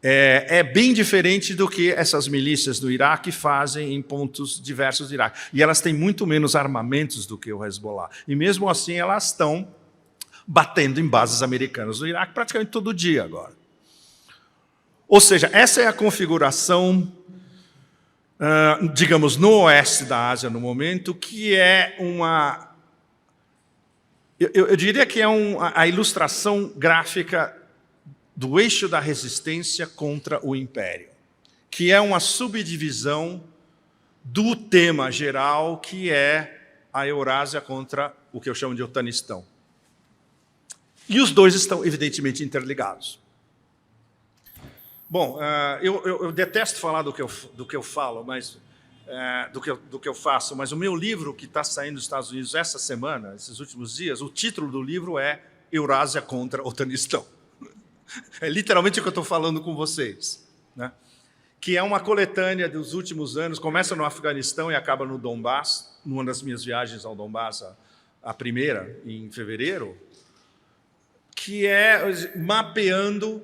É bem diferente do que essas milícias do Iraque fazem em pontos diversos do Iraque. E elas têm muito menos armamentos do que o Hezbollah. E mesmo assim elas estão batendo em bases americanas no Iraque praticamente todo dia agora. Ou seja, essa é a configuração, digamos, no oeste da Ásia no momento, que é uma... Eu diria que é a ilustração gráfica do eixo da resistência contra o império, que é uma subdivisão do tema geral, que é a Eurásia contra o que eu chamo de Otanistão. E os dois estão, evidentemente, interligados. Bom, eu detesto falar do que eu falo, mas do que eu faço, mas o meu livro, que está saindo dos Estados Unidos essa semana, esses últimos dias, o título do livro é Eurásia contra Otanistão. É literalmente o que eu estou falando com vocês, né? Que é uma coletânea dos últimos anos, começa no Afeganistão e acaba no Donbass, numa das minhas viagens ao Donbass, a primeira, em fevereiro, que é mapeando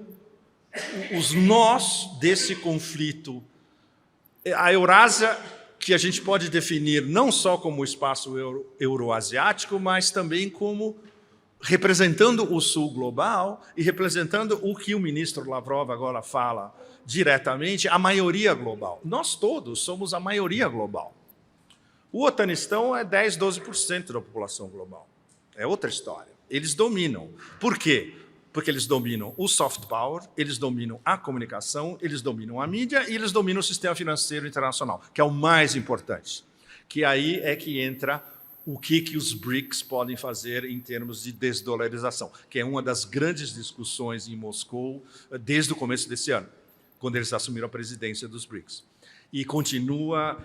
os nós desse conflito. A Eurásia, que a gente pode definir não só como o espaço euroasiático, mas também como representando o Sul global e representando o que o ministro Lavrov agora fala diretamente, a maioria global. Nós todos somos a maioria global. O Otanistão é 10, 12% da população global. É outra história. Eles dominam. Por quê? Porque eles dominam o soft power, eles dominam a comunicação, eles dominam a mídia e eles dominam o sistema financeiro internacional, que é o mais importante. Que aí é que entra o que os BRICS podem fazer em termos de desdolarização, que é uma das grandes discussões em Moscou desde o começo desse ano, quando eles assumiram a presidência dos BRICS. E continua,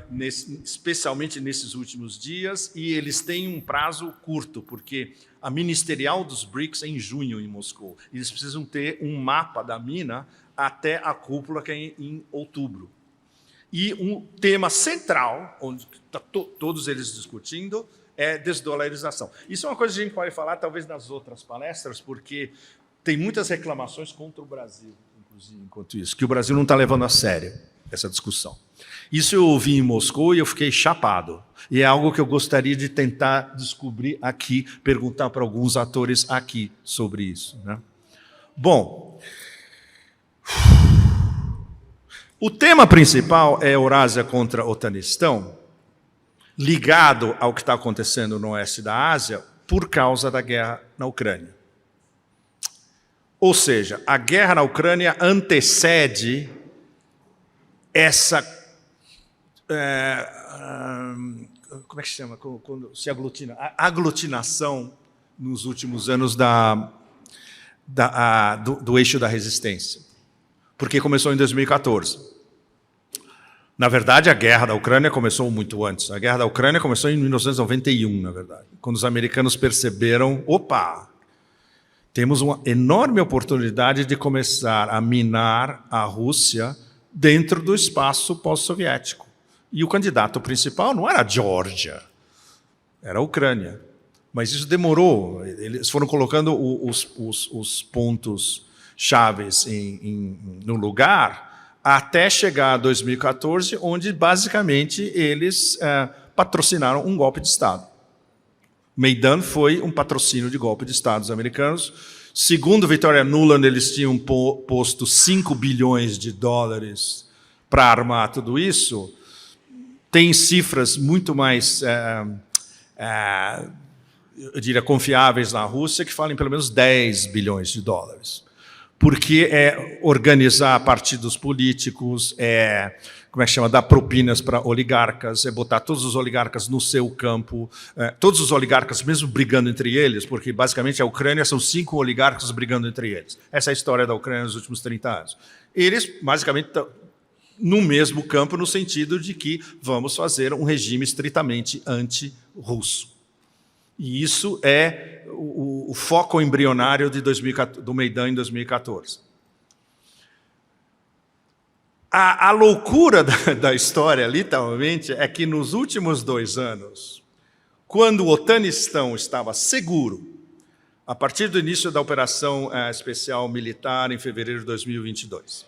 especialmente nesses últimos dias, e eles têm um prazo curto, porque a ministerial dos BRICS é em junho em Moscou. Eles precisam ter um mapa da mina até a cúpula, que é em outubro. E um tema central, onde está todos eles discutindo, é desdolarização. Isso é uma coisa que a gente pode falar, talvez, nas outras palestras, porque tem muitas reclamações contra o Brasil, inclusive, enquanto isso, que o Brasil não está levando a sério essa discussão. Isso eu ouvi em Moscou e eu fiquei chapado. E é algo que eu gostaria de tentar descobrir aqui, perguntar para alguns atores aqui sobre isso, né? Bom, o tema principal é Eurásia contra Otanistão, ligado ao que está acontecendo no oeste da Ásia por causa da guerra na Ucrânia. Ou seja, a guerra na Ucrânia antecede essa... como é que se chama? Quando se aglutina? A aglutinação nos últimos anos do eixo da resistência. Porque começou em 2014. Na verdade, a guerra da Ucrânia começou muito antes. A guerra da Ucrânia começou em 1991, na verdade, quando os americanos perceberam, opa, temos uma enorme oportunidade de começar a minar a Rússia dentro do espaço pós-soviético. E o candidato principal não era a Geórgia, era a Ucrânia. Mas isso demorou. Eles foram colocando os pontos chaves no lugar até chegar a 2014, onde, basicamente, eles patrocinaram um golpe de Estado. Maidan foi um patrocínio de golpe de Estado dos americanos. Segundo Victoria Nuland, eles tinham posto 5 bilhões de dólares para armar tudo isso. Tem cifras muito mais, eu diria, confiáveis na Rússia, que falam em pelo menos 10 bilhões de dólares. Porque é organizar partidos políticos, como é que chama, dar propinas para oligarcas, é botar todos os oligarcas no seu campo, todos os oligarcas mesmo brigando entre eles, porque basicamente a Ucrânia são 5 oligarcas brigando entre eles. Essa é a história da Ucrânia nos últimos 30 anos. Eles basicamente estão no mesmo campo, no sentido de que vamos fazer um regime estritamente anti-russo. E isso é o foco embrionário do Maidan em 2014. A loucura da história, literalmente, é que nos últimos 2 anos, quando o Otanistão estava seguro, a partir do início da operação especial militar em fevereiro de 2022,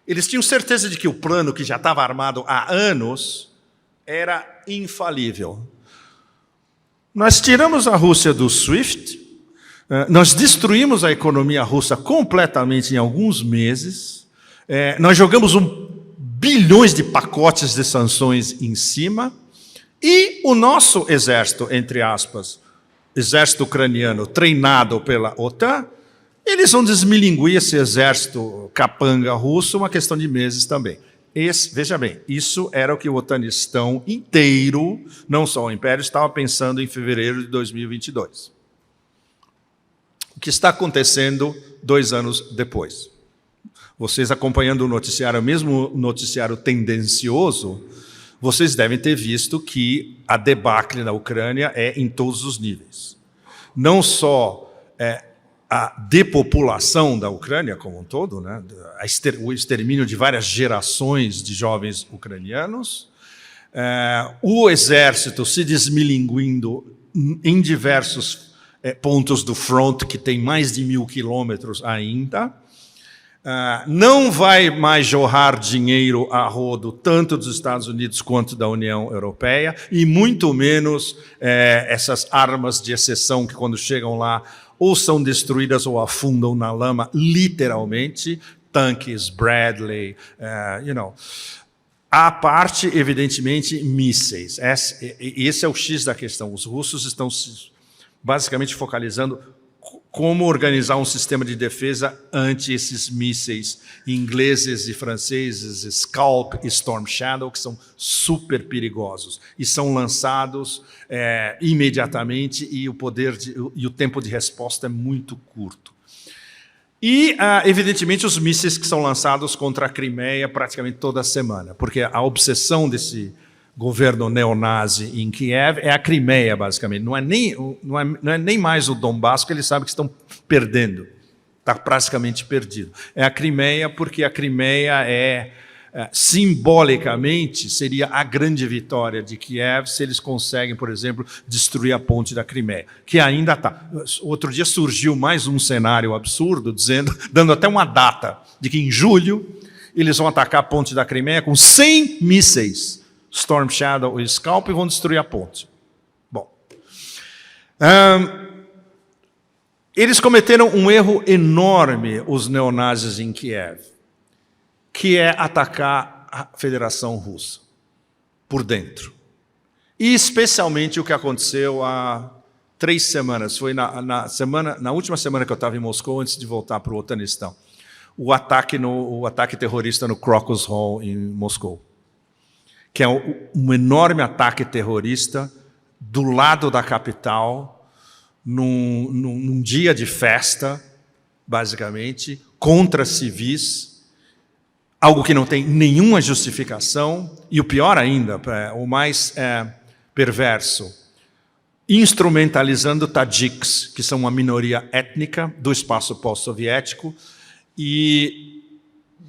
Eles tinham certeza de que o plano que já estava armado há anos era infalível. Nós tiramos a Rússia do SWIFT, nós destruímos a economia russa completamente em alguns meses, nós jogamos bilhões de pacotes de sanções em cima, e o nosso exército, entre aspas, exército ucraniano treinado pela OTAN, eles vão desmilinguir esse exército capanga russo uma questão de meses também. Veja bem, isso era o que o otanistão inteiro, não só o Império, estava pensando em fevereiro de 2022. O que está acontecendo 2 anos depois? Vocês acompanhando o noticiário, mesmo o noticiário tendencioso, vocês devem ter visto que a debacle na Ucrânia é em todos os níveis. Não só a depopulação da Ucrânia como um todo, né? O extermínio de várias gerações de jovens ucranianos, o exército se desmilinguindo em diversos pontos do front, que tem mais de 1.000 quilômetros ainda, não vai mais jorrar dinheiro a rodo, tanto dos Estados Unidos quanto da União Europeia, e muito menos essas armas de exceção que, quando chegam lá, ou são destruídas ou afundam na lama, literalmente, tanques, Bradley, A parte, evidentemente, mísseis. Esse é o X da questão. Os russos estão basicamente focalizando como organizar um sistema de defesa ante esses mísseis ingleses e franceses, Scalp e Storm Shadow, que são super perigosos e são lançados imediatamente, e o tempo de resposta é muito curto. E, evidentemente, os mísseis que são lançados contra a Crimeia praticamente toda semana, porque a obsessão desse governo neonazi em Kiev é a Crimeia, basicamente. Não é nem mais o Donbass, que eles sabem que estão perdendo. Está praticamente perdido. É a Crimeia, porque a Crimeia simbolicamente, seria a grande vitória de Kiev se eles conseguem, por exemplo, destruir a ponte da Crimeia, que ainda está. Outro dia surgiu mais um cenário absurdo, dando até uma data, de que em julho eles vão atacar a ponte da Crimeia com 100 mísseis, Storm Shadow e Scalp, e vão destruir a ponte. Bom, eles cometeram um erro enorme, os neonazis em Kiev, que é atacar a Federação Russa por dentro. E especialmente o que aconteceu há 3 semanas, foi na última semana que eu estava em Moscou, antes de voltar para o Otanistão, o ataque terrorista no Crocus Hall, em Moscou, que é um enorme ataque terrorista do lado da capital, num dia de festa, basicamente, contra civis, algo que não tem nenhuma justificação, e o pior ainda, o mais perverso, instrumentalizando tajiks, que são uma minoria étnica do espaço pós-soviético, e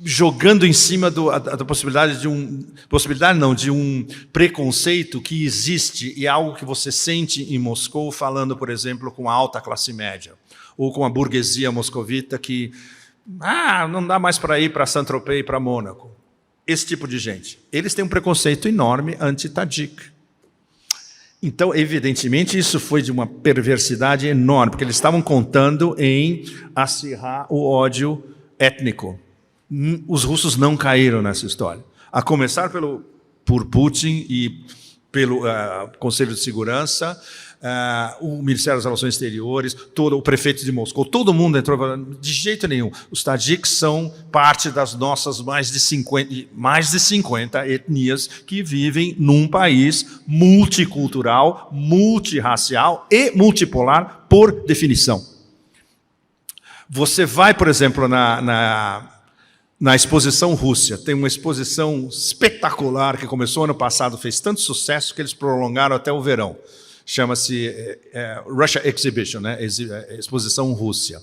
jogando em cima da possibilidade de um preconceito que existe, e algo que você sente em Moscou, falando, por exemplo, com a alta classe média, ou com a burguesia moscovita que não dá mais para ir para Saint-Tropez e para Mônaco. Esse tipo de gente. Eles têm um preconceito enorme anti-Tajik. Então, evidentemente, isso foi de uma perversidade enorme, porque eles estavam contando em acirrar o ódio étnico. Os russos não caíram nessa história. A começar por Putin e pelo Conselho de Segurança, o Ministério das Relações Exteriores, o prefeito de Moscou, todo mundo entrou falando, de jeito nenhum. Os tajiks são parte das nossas mais de 50 etnias que vivem num país multicultural, multirracial e multipolar, por definição. Você vai, por exemplo, na exposição Rússia, tem uma exposição espetacular que começou ano passado, fez tanto sucesso que eles prolongaram até o verão. Chama-se Russia Exhibition, né? Exposição Rússia.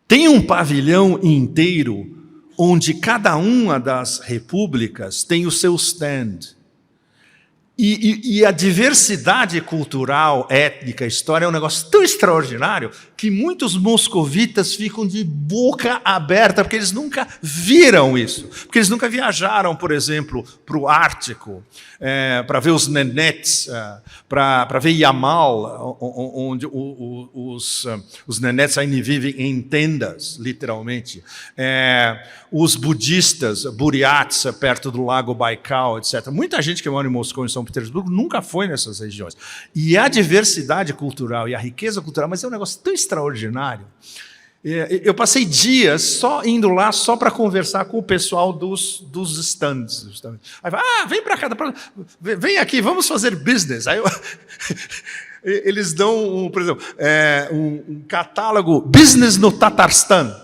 Tem um pavilhão inteiro onde cada uma das repúblicas tem o seu stand. E a diversidade cultural, étnica, história é um negócio tão extraordinário que muitos moscovitas ficam de boca aberta, porque eles nunca viram isso. Porque eles nunca viajaram, por exemplo, para o Ártico, para ver os nenets, para ver Yamal, onde os nenets ainda vivem em tendas, literalmente. Os budistas, Buryats, perto do lago Baikal, etc. Muita gente que mora em Moscou, em São Petersburgo, nunca foi nessas regiões. E a diversidade cultural e a riqueza cultural, mas é um negócio tão extraordinário. Eu passei dias só indo lá só para conversar com o pessoal dos stands. Aí fala, vem para cá, vem aqui, vamos fazer business. Aí eles dão, por exemplo, um catálogo Business no Tatarstan.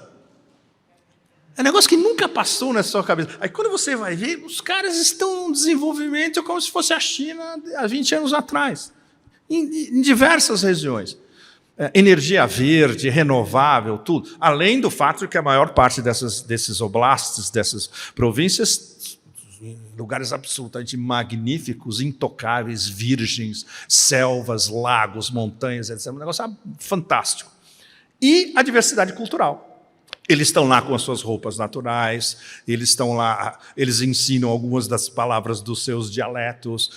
É um negócio que nunca passou na sua cabeça. Aí quando você vai ver, os caras estão em desenvolvimento como se fosse a China há 20 anos atrás, em diversas regiões. Energia verde, renovável, tudo. Além do fato de que a maior parte desses oblastes, dessas províncias, lugares absolutamente magníficos, intocáveis, virgens, selvas, lagos, montanhas, etc. Um negócio fantástico. E a diversidade cultural. Eles estão lá com as suas roupas naturais, eles estão lá, eles ensinam algumas das palavras dos seus dialetos,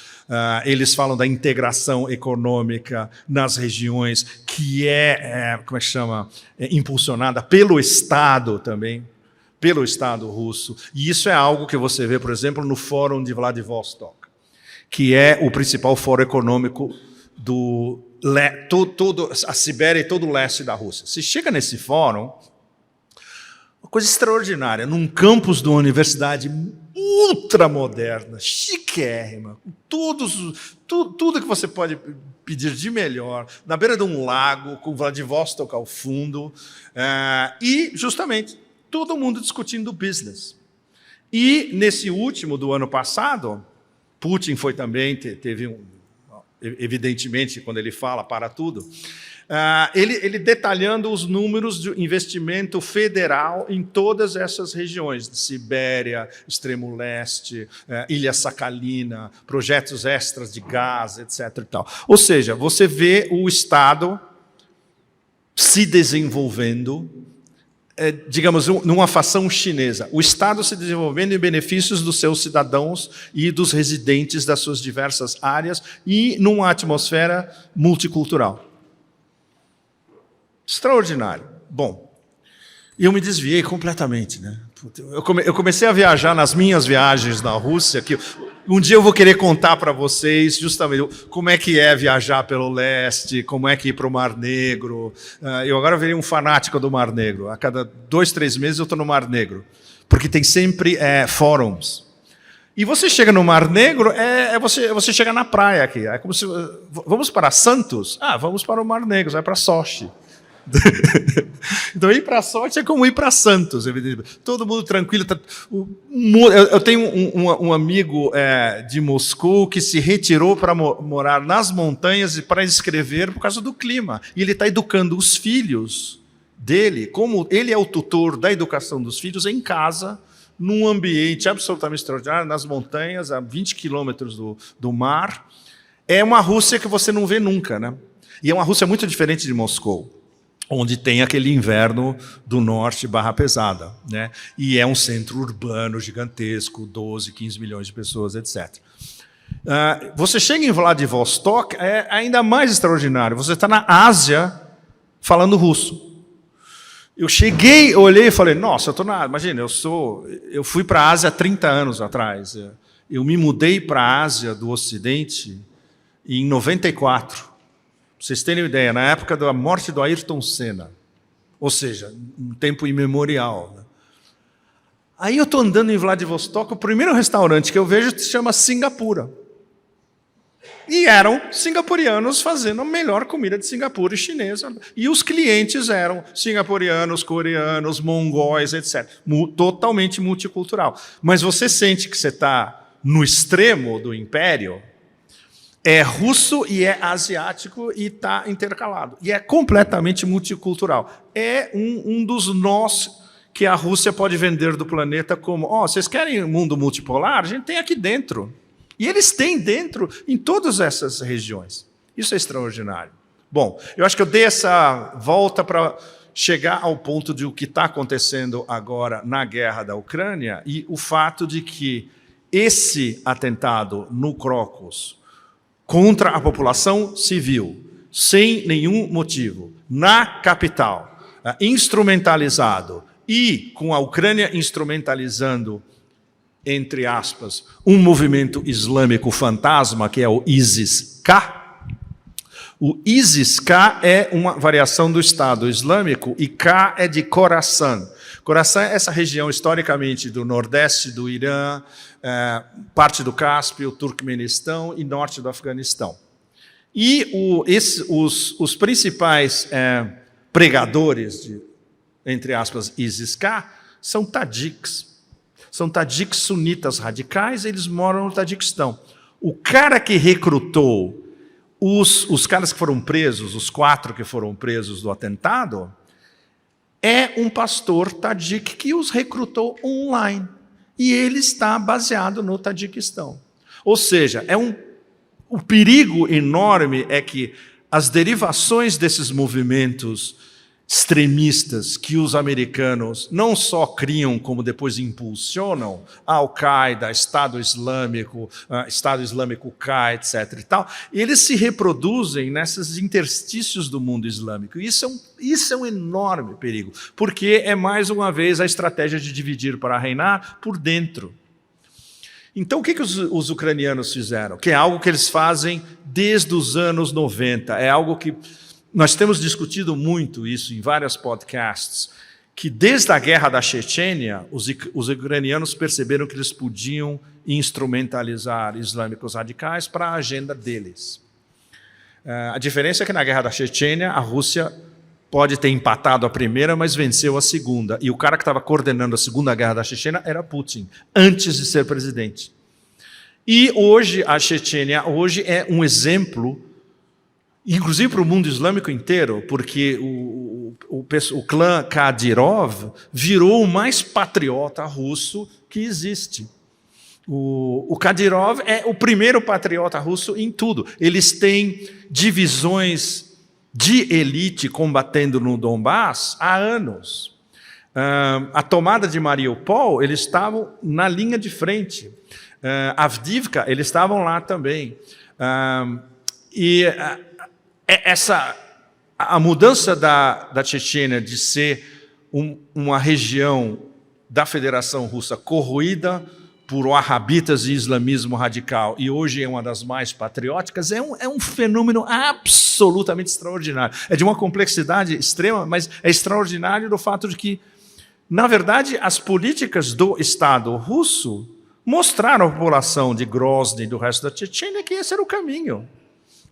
eles falam da integração econômica nas regiões, que impulsionada pelo Estado também, pelo Estado russo. E isso é algo que você vê, por exemplo, no Fórum de Vladivostok, que é o principal fórum econômico a Sibéria e todo o leste da Rússia. Se chega nesse fórum, uma coisa extraordinária, num campus de uma universidade ultramoderna, chiquérrima, tudo que você pode pedir de melhor, na beira de um lago, com Vladivostok ao fundo, e, justamente, todo mundo discutindo business. E, nesse último do ano passado, Putin foi também, teve evidentemente, quando ele fala para tudo, ele detalhando os números de investimento federal em todas essas regiões, Sibéria, Extremo Leste, Ilha Sakhalina, projetos extras de gás, etc. E tal. Ou seja, você vê o Estado se desenvolvendo, digamos, numa fação chinesa. O Estado se desenvolvendo em benefícios dos seus cidadãos e dos residentes das suas diversas áreas e numa atmosfera multicultural. Extraordinário. Bom, eu me desviei completamente, né? Eu comecei a viajar nas minhas viagens na Rússia, que um dia eu vou querer contar para vocês justamente como é que é viajar pelo leste, como é que ir para o Mar Negro. Eu agora virei um fanático do Mar Negro. A cada 2, 3 meses eu estou no Mar Negro, porque tem sempre fóruns. E você chega no Mar Negro, você chega na praia aqui. É como se, vamos para Santos? Vamos para o Mar Negro, vai para Sochi. Então, ir para Sochi é como ir para Santos, evidentemente. Todo mundo tranquilo. Eu tenho um amigo de Moscou que se retirou para morar nas montanhas e para escrever por causa do clima. E ele está educando os filhos dele, como ele é o tutor da educação dos filhos, em casa, num ambiente absolutamente extraordinário, nas montanhas, a 20 quilômetros do mar. É uma Rússia que você não vê nunca, né? E é uma Rússia muito diferente de Moscou, onde tem aquele inverno do norte barra pesada, né? E é um centro urbano gigantesco, 12, 15 milhões de pessoas, etc. Você chega em Vladivostok, é ainda mais extraordinário. Você está na Ásia falando russo. Eu cheguei, olhei e falei, nossa, imagina, eu fui para a Ásia há 30 anos atrás. Eu me mudei para a Ásia do Ocidente em 94. Para vocês terem uma ideia, na época da morte do Ayrton Senna, ou seja, um tempo imemorial. Né? Aí eu estou andando em Vladivostok, o primeiro restaurante que eu vejo se chama Singapura. E eram singapurianos fazendo a melhor comida de Singapura e chinesa. E os clientes eram singapurianos, coreanos, mongóis, etc. Totalmente multicultural. Mas você sente que você está no extremo do império, é russo e é asiático e está intercalado. E é completamente multicultural. É um dos nós que a Rússia pode vender do planeta como, vocês querem um mundo multipolar? A gente tem aqui dentro. E eles têm dentro, em todas essas regiões. Isso é extraordinário. Bom, eu acho que eu dei essa volta para chegar ao ponto de o que está acontecendo agora na guerra da Ucrânia e o fato de que esse atentado no Crocus contra a população civil, sem nenhum motivo, na capital, instrumentalizado, e com a Ucrânia instrumentalizando, entre aspas, um movimento islâmico fantasma, que é o ISIS-K. O ISIS-K é uma variação do Estado Islâmico, e K é de Khorasan. Khorasan é essa região, historicamente, do nordeste do Irã, parte do Cáspio, Turcomenistão e norte do Afeganistão. E os principais pregadores de, entre aspas, ISIS-K, são tadiques. São tadiques sunitas radicais, eles moram no Tadiquistão. O cara que recrutou os caras que foram presos, os 4 que foram presos do atentado, é um pastor tadique que os recrutou online. E ele está baseado no Tadiquistão. Ou seja, o perigo enorme é que as derivações desses movimentos extremistas que os americanos não só criam, como depois impulsionam, Al-Qaeda, Estado Islâmico K, etc. e tal, eles se reproduzem nesses interstícios do mundo islâmico. Isso é um enorme perigo, porque é, mais uma vez, a estratégia de dividir para reinar por dentro. Então, o que os ucranianos fizeram? Que é algo que eles fazem desde os anos 90, é algo que nós temos discutido muito isso em vários podcasts, que desde a guerra da Chechênia, os ucranianos perceberam que eles podiam instrumentalizar islâmicos radicais para a agenda deles. A diferença é que na guerra da Chechênia, a Rússia pode ter empatado a primeira, mas venceu a segunda. E o cara que estava coordenando a segunda guerra da Chechênia era Putin, antes de ser presidente. E hoje, a Chechênia é um exemplo, inclusive para o mundo islâmico inteiro, porque o clã Kadyrov virou o mais patriota russo que existe. O Kadyrov é o primeiro patriota russo em tudo. Eles têm divisões de elite combatendo no Donbass há anos. A tomada de Mariupol, eles estavam na linha de frente. Avdivka, eles estavam lá também. A mudança da Chechênia de ser uma região da Federação Russa corroída por wahhabitas e islamismo radical, e hoje é uma das mais patrióticas, é um fenômeno absolutamente extraordinário. É de uma complexidade extrema, mas é extraordinário do fato de que, na verdade, as políticas do Estado russo mostraram à população de Grozny e do resto da Chechênia que esse era o caminho.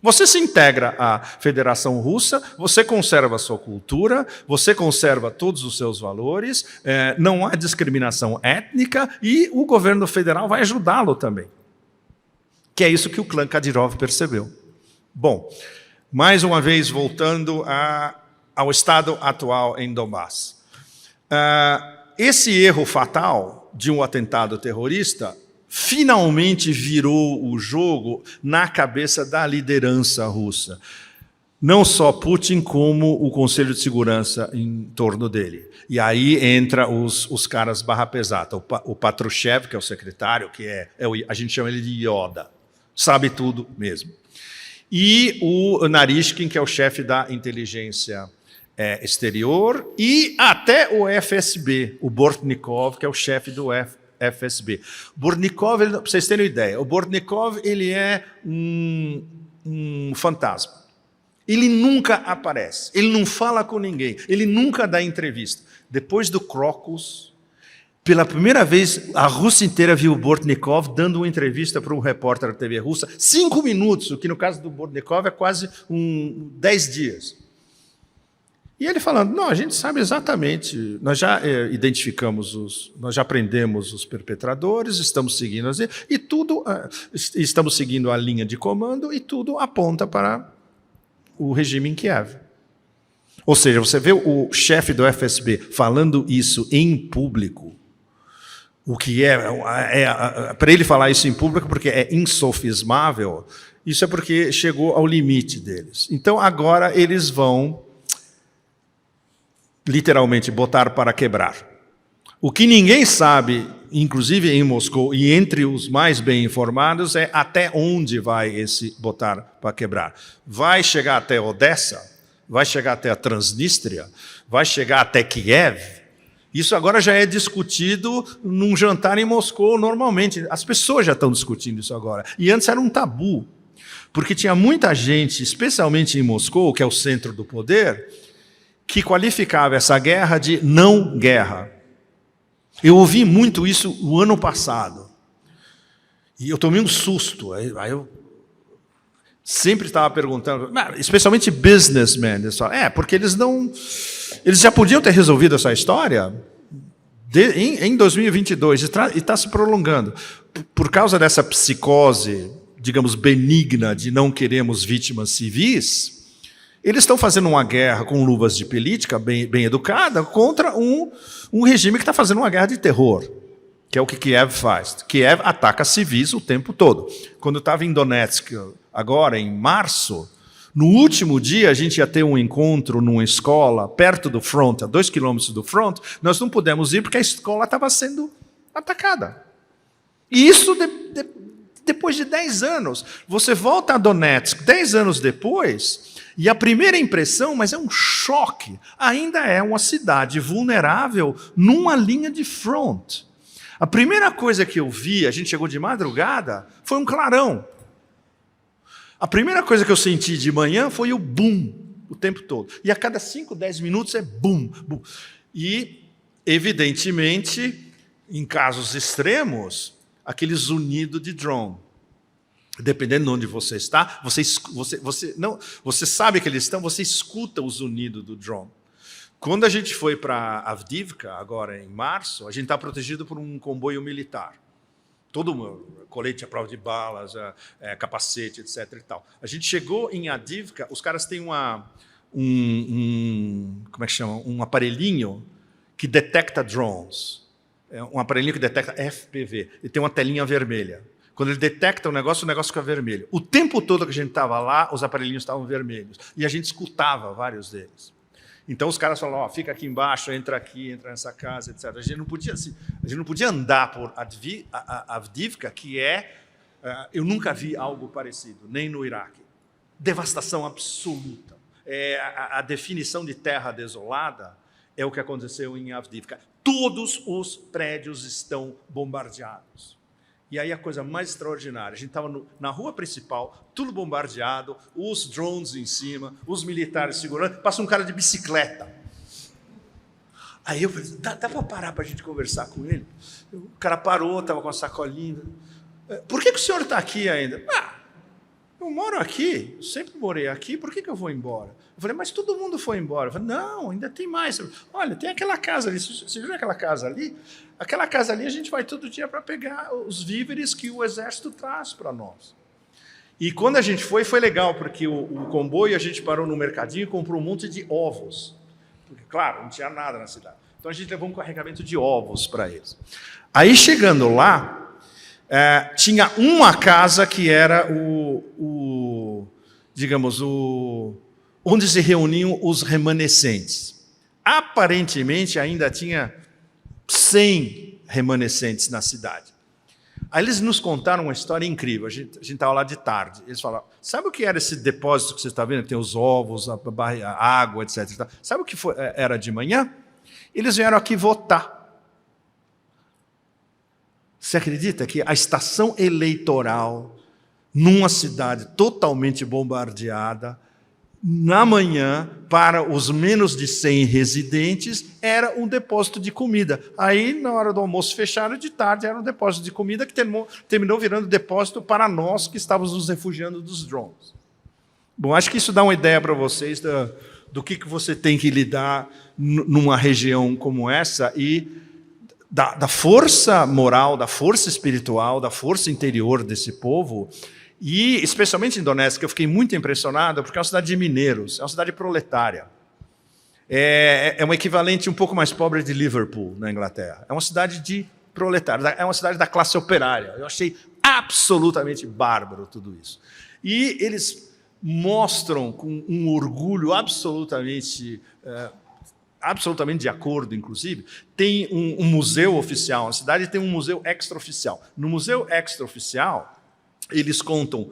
Você se integra à Federação Russa, você conserva a sua cultura, você conserva todos os seus valores, não há discriminação étnica e o governo federal vai ajudá-lo também. Que é isso que o clã Kadyrov percebeu. Bom, mais uma vez voltando ao estado atual em Donbass. Esse erro fatal de um atentado terrorista finalmente virou o jogo na cabeça da liderança russa. Não só Putin, como o Conselho de Segurança em torno dele. E aí entra os caras barra pesada. O Patrushev, que é o secretário, a gente chama ele de Yoda. Sabe tudo mesmo. E o Narishkin, que é o chefe da inteligência exterior. E até o FSB, o Bortnikov, que é o chefe do FSB. Bortnikov, para vocês terem uma ideia, o Bortnikov ele é um fantasma. Ele nunca aparece, ele não fala com ninguém, ele nunca dá entrevista. Depois do Crocus, pela primeira vez, a Rússia inteira viu o Bortnikov dando uma entrevista para um repórter da TV russa, 5 minutos, o que no caso do Bortnikov é quase 10 dias. E ele falando, não, a gente sabe exatamente, nós já identificamos, nós já prendemos os perpetradores, estamos seguindo estamos seguindo a linha de comando e tudo aponta para o regime em Kiev. Ou seja, você vê o chefe do FSB falando isso em público, o que para ele falar isso em público, porque é insofismável, isso é porque chegou ao limite deles. Então, agora eles vão, literalmente, botar para quebrar. O que ninguém sabe, inclusive em Moscou, e entre os mais bem informados, é até onde vai esse botar para quebrar. Vai chegar até Odessa? Vai chegar até a Transnistria? Vai chegar até Kiev? Isso agora já é discutido num jantar em Moscou normalmente. As pessoas já estão discutindo isso agora. E antes era um tabu, porque tinha muita gente, especialmente em Moscou, que é o centro do poder, que qualificava essa guerra de não guerra. Eu ouvi muito isso o ano passado. E eu tomei um susto. Aí eu sempre estava perguntando, especialmente businessmen, eles falam, porque eles já podiam ter resolvido essa história em 2022 e está se prolongando. Por causa dessa psicose, digamos, benigna de não queremos vítimas civis, eles estão fazendo uma guerra com luvas de política bem educada contra um regime que está fazendo uma guerra de terror, que é o que Kiev faz. Kiev ataca civis o tempo todo. Quando eu estava em Donetsk, agora em março, no último dia a gente ia ter um encontro numa escola perto do front, a 2 quilômetros do front, nós não pudemos ir porque a escola estava sendo atacada. E isso depois de 10 anos. Você volta a Donetsk 10 anos depois, e a primeira impressão, mas é um choque, ainda é uma cidade vulnerável numa linha de front. A primeira coisa que eu vi, a gente chegou de madrugada, foi um clarão. A primeira coisa que eu senti de manhã foi o boom, o tempo todo. E a cada 5, 10 minutos é boom, boom. E, evidentemente, em casos extremos, aquele zunido de drone. Dependendo de onde você está, você sabe que eles estão, você escuta o zunido do drone. Quando a gente foi para Avdiivka, agora em março, a gente está protegido por um comboio militar. Todo mundo, colete à prova de balas, capacete, etc. E tal. A gente chegou em Avdiivka, os caras têm como é que chama? Um aparelhinho que detecta drones. É um aparelhinho que detecta FPV. E tem uma telinha vermelha. Quando ele detecta o negócio fica vermelho. O tempo todo que a gente estava lá, os aparelhinhos estavam vermelhos. E a gente escutava vários deles. Então os caras falavam, fica aqui embaixo, entra aqui, entra nessa casa, etc. A gente não podia andar por Avdiivka, que eu nunca vi algo parecido, nem no Iraque. Devastação absoluta. A definição de terra desolada é o que aconteceu em Avdiivka. Todos os prédios estão bombardeados. E aí a coisa mais extraordinária, a gente estava na rua principal, tudo bombardeado, os drones em cima, os militares segurando, passa um cara de bicicleta. Aí eu falei, dá para parar para a gente conversar com ele? O cara parou, estava com a sacolinha. Por que o senhor está aqui ainda? Eu moro aqui, eu sempre morei aqui, por que eu vou embora? Eu falei, mas todo mundo foi embora. Eu falei, não, ainda tem mais. Olha, tem aquela casa ali, você viu aquela casa ali? Aquela casa ali a gente vai todo dia para pegar os víveres que o exército traz para nós. E quando a gente foi legal, porque o comboio, a gente parou no mercadinho e comprou um monte de ovos. Porque, claro, não tinha nada na cidade. Então a gente levou um carregamento de ovos para eles. Aí chegando lá, tinha uma casa que era digamos, onde se reuniam os remanescentes. Aparentemente ainda tinha 100 remanescentes na cidade. Aí eles nos contaram uma história incrível. A gente estava lá de tarde. Eles falaram, sabe o que era esse depósito que você está vendo? Tem os ovos, a água, etc. Sabe o que era de manhã? Eles vieram aqui votar. Você acredita que a estação eleitoral, numa cidade totalmente bombardeada, na manhã, para os menos de 100 residentes, era um depósito de comida. Aí, na hora do almoço fechado, de tarde, era um depósito de comida que terminou virando depósito para nós que estávamos nos refugiando dos drones. Bom, acho que isso dá uma ideia para vocês do que você tem que lidar numa região como essa e da força moral, da força espiritual, da força interior desse povo. E, especialmente em Donetsk, eu fiquei muito impressionado, porque é uma cidade de mineiros, é uma cidade proletária. É um equivalente um pouco mais pobre de Liverpool, na Inglaterra. É uma cidade de proletários, é uma cidade da classe operária. Eu achei absolutamente bárbaro tudo isso. E eles mostram com um orgulho absolutamente de acordo, inclusive, tem um museu oficial, a cidade tem um museu extraoficial. No museu extraoficial, eles contam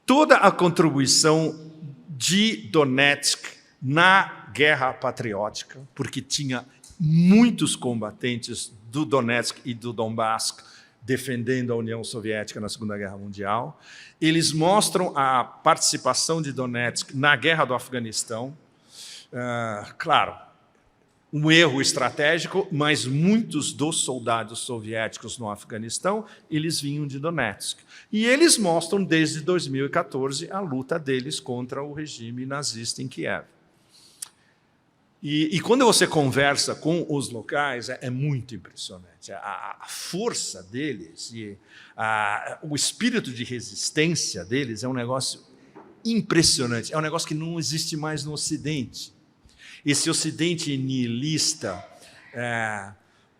toda a contribuição de Donetsk na guerra patriótica, porque tinha muitos combatentes do Donetsk e do Donbass defendendo a União Soviética na Segunda Guerra Mundial. Eles mostram a participação de Donetsk na guerra do Afeganistão. Claro, um erro estratégico, mas muitos dos soldados soviéticos no Afeganistão, eles vinham de Donetsk. E eles mostram, desde 2014, a luta deles contra o regime nazista em Kiev. E quando você conversa com os locais, é muito impressionante. A força deles e o espírito de resistência deles é um negócio impressionante. É um negócio que não existe mais no Ocidente. Esse Ocidente nihilista,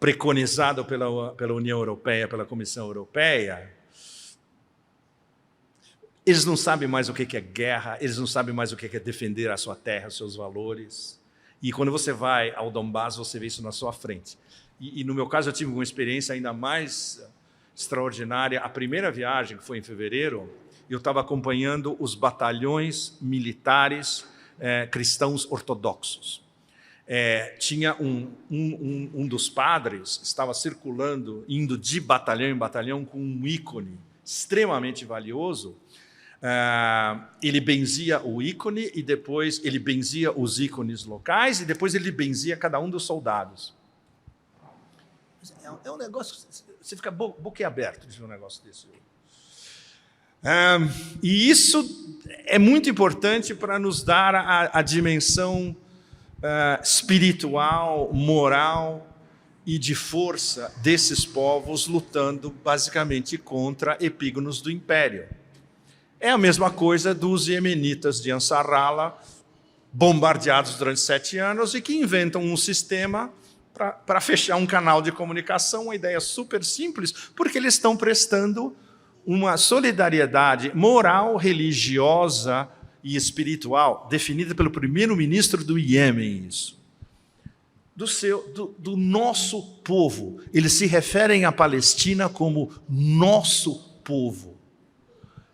preconizado pela União Europeia, pela Comissão Europeia, eles não sabem mais o que é guerra, eles não sabem mais o que é defender a sua terra, os seus valores. E quando você vai ao Donbass, você vê isso na sua frente. E no meu caso, eu tive uma experiência ainda mais extraordinária. A primeira viagem, que foi em fevereiro, eu estava acompanhando os batalhões militares cristãos ortodoxos. Tinha um dos padres, estava circulando, indo de batalhão em batalhão, com um ícone extremamente valioso. Ele benzia o ícone e depois ele benzia os ícones locais e depois ele benzia cada um dos soldados. É um negócio, você fica boquiaberto de um negócio desse. E isso é muito importante para nos dar a dimensão espiritual, moral e de força desses povos lutando basicamente contra epígonos do império. É a mesma coisa dos iemenitas de Ansar Allah, bombardeados durante 7 anos e que inventam um sistema para fechar um canal de comunicação, uma ideia super simples, porque eles estão prestando uma solidariedade moral, religiosa e espiritual, definida pelo primeiro-ministro do Iêmen, isso. Do nosso povo. Eles se referem à Palestina como nosso povo.